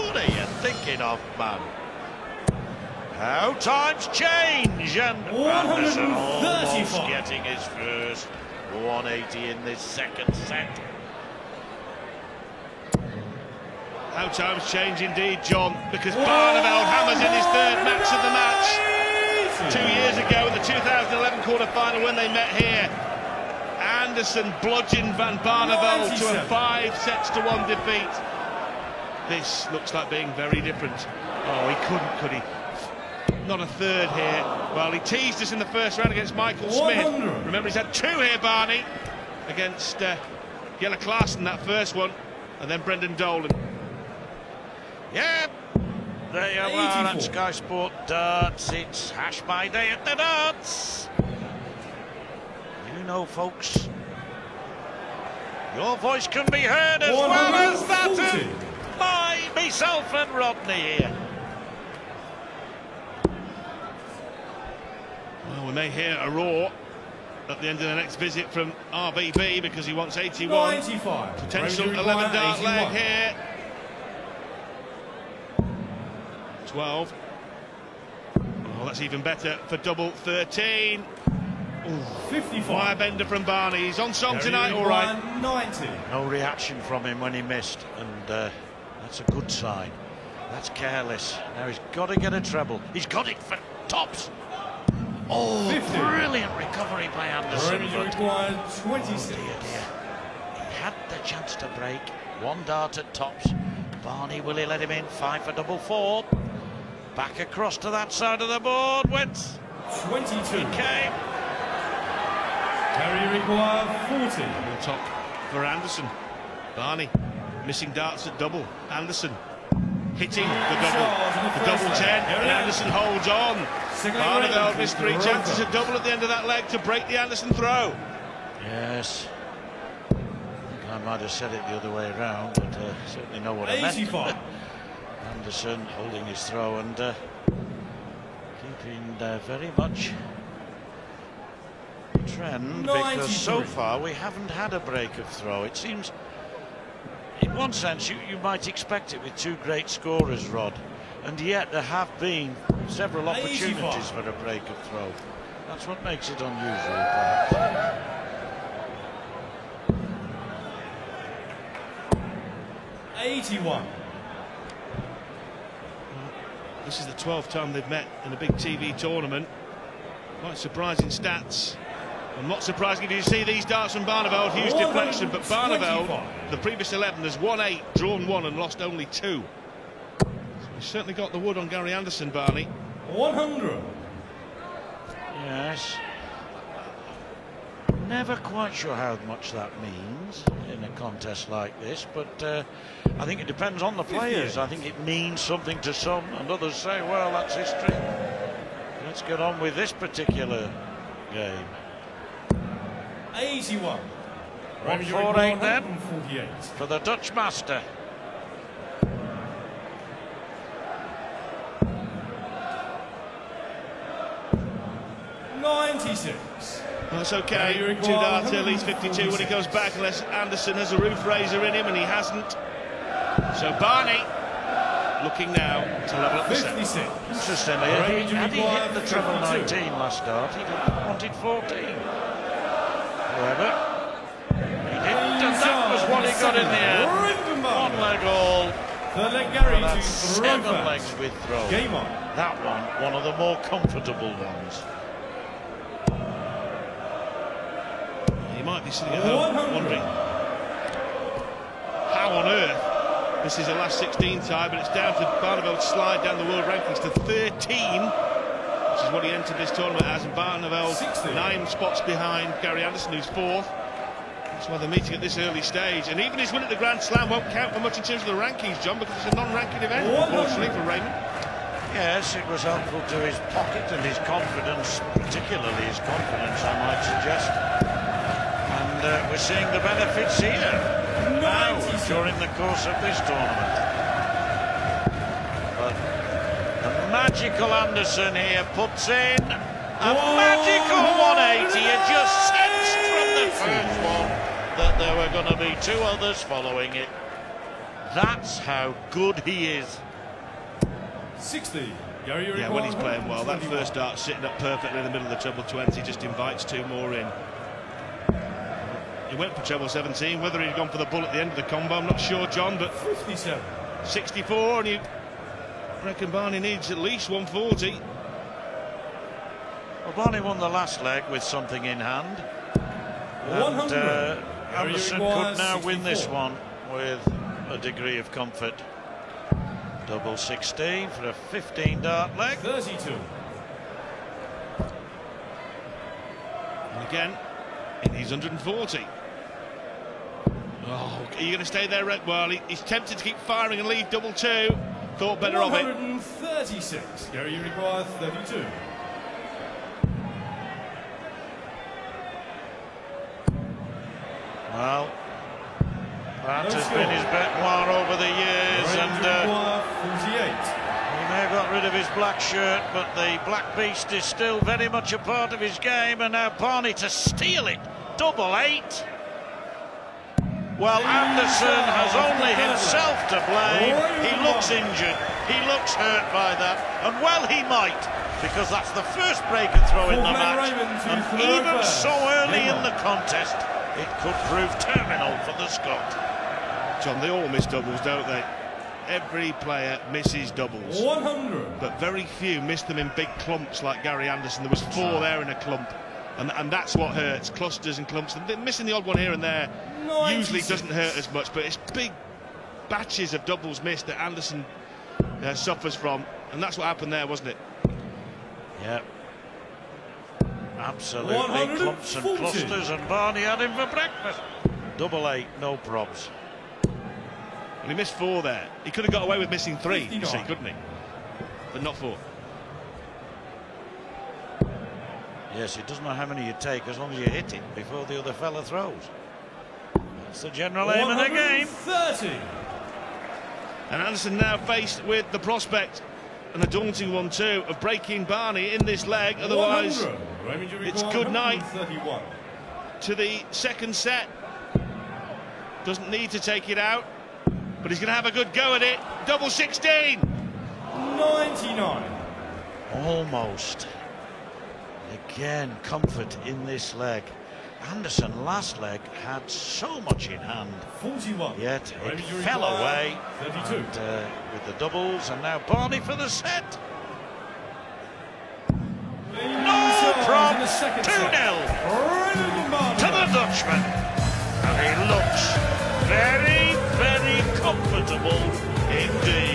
What are you thinking of, man? How times change, and Anderson almost getting his first 180 in this second set. How times change indeed, John, because Barneveld hammers in his third match of the match. 2 years ago in the 2011 quarter-final when they met here, Anderson bludgeoned Van Barneveld to a 5-1 defeat. This looks like being very different. Oh, he couldn't, could he? Not a third here. Well, he teased us in the first round against Michael Smith. Remember, he's had 2 here, Barney, against Jelle Klaassen, that first one, and then Brendan Dolan. Yeah, there you are at Sky Sport Darts. It's Hash My Day at the Darts. You know, folks, your voice can be heard as well as that of myself and Rodney here. Well, we may hear a roar at the end of the next visit from RBB because he wants 81. 95. Potential 11-dart leg here. 12. Oh, that's even better for double 13. Ooh. 55. Wire bender from Barney. He's on song tonight, all right. 90. No reaction from him when he missed, and that's a good sign. That's careless. Now he's got to get a treble. He's got it for tops. Oh, 50. Brilliant recovery by Anderson. Required 26. Oh dear. He had the chance to break. 1 dart at tops. Barney, will he let him in? 5 for double 4. Back across to that side of the board. Went 22. He came. Carry required 40. On top for Anderson. Barney missing darts at double. Anderson hitting the double 10, and Anderson holds on. Barneveld missed 3 chances at double at the end of that leg to break the Anderson throw. Yes. I might have said it the other way around, but certainly know what I meant. Anderson holding his throw and keeping very much trend, because so far we haven't had a break of throw. It seems, in one sense, you might expect it with 2 great scorers, Rod, and yet there have been several opportunities for a break of throw. That's what makes it unusual, perhaps. 81. This is the 12th time they've met in a big TV tournament. Quite surprising stats. And not surprising if you see these darts from Barneveld, huge deflection, but Barneveld, the previous 11, has won 8, drawn 1 and lost only 2. So he's certainly got the wood on Gary Anderson, Barney. 100. Yes. Never quite sure how much that means in a contest like this, but I think it depends on the players. I think it means something to some, and others say, well, that's history. Let's get on with this particular game. 81. 148 then for the Dutch master. That's okay. 2 darts till he's 52 when he goes back, unless Anderson has a roof raiser in him, and he hasn't. So Barney looking now to level up the set. 56. Interestingly, had he hit the treble 19 last start, he wanted 14. However, he didn't, and that was what he got in the end. 1 leg all. The leg Gary to 7 legs with throw. Game on. That one of the more comfortable ones. You might be sitting at home wondering how on earth this is a last 16 tie, but it's down to Barneveld's slide down the world rankings to 13, which is what he entered this tournament as, and Barneveld 9 spots behind Gary Anderson, who's 4th. That's why they're meeting at this early stage, and even his win at the Grand Slam won't count for much in terms of the rankings, John, because it's a non-ranking event, unfortunately, for Raymond. Yes, it was helpful to his pocket and his confidence, particularly his confidence, I might suggest. And we're seeing the benefits here now during the course of this tournament. But the magical Anderson here puts in a magical 180. It just sensed from the first one that there were going to be 2 others following it. That's how good he is. 60. Yeah, when he's playing well, that first start sitting up perfectly in the middle of the treble 20 just invites two more in. He went for treble 17. Whether he'd gone for the bull at the end of the combo, I'm not sure, John, but 57. 64, and you reckon Barney needs at least 140. Well, Barney won the last leg with something in hand. 100. And Anderson could now 64. win this one with a degree of comfort. Double 16 for a 15-dart leg. 32. And again, it needs 140. Oh, are you going to stay there, Red? Well, he's tempted to keep firing and leave double 2. Thought better of it. 136. Gary, you require 32. Well, that has been his benoir over the years, and 48. he may have got rid of his black shirt, but the black beast is still very much a part of his game, and now Barney to steal it. Double 8. Well, Anderson has only himself to blame. He looks injured. He looks hurt by that, and well he might, because that's the first break and throw in the match, and even so early in the contest, it could prove terminal for the Scot. John, they all miss doubles, don't they? Every player misses doubles. 100. But very few miss them in big clumps like Gary Anderson. There was 4 there in a clump. And that's what hurts, clusters and clumps. And missing the odd one here and there 96. usually doesn't hurt as much, but it's big batches of doubles missed that Anderson suffers from. And that's what happened there, wasn't it? Yeah. Absolutely, clumps and clusters, and Barney had him for breakfast. Double 8, no probs. And he missed 4 there. He could have got away with missing 3, 59. you see, couldn't he? But not 4. Yes, it doesn't know how many you take as long as you hit it before the other fella throws. That's the general aim of the game. 30. And Anderson now faced with the prospect, and a daunting one too, of breaking Barney in this leg. Otherwise, it's good night to the second set. Doesn't need to take it out, but he's going to have a good go at it. Double 16. 99. Almost. Again, comfort in this leg. Anderson last leg had so much in hand, 41. yet it fell away. 32. And, with the doubles, and now Barney for the set. No problem. 2-0 to the Dutchman, and he looks very, very comfortable indeed.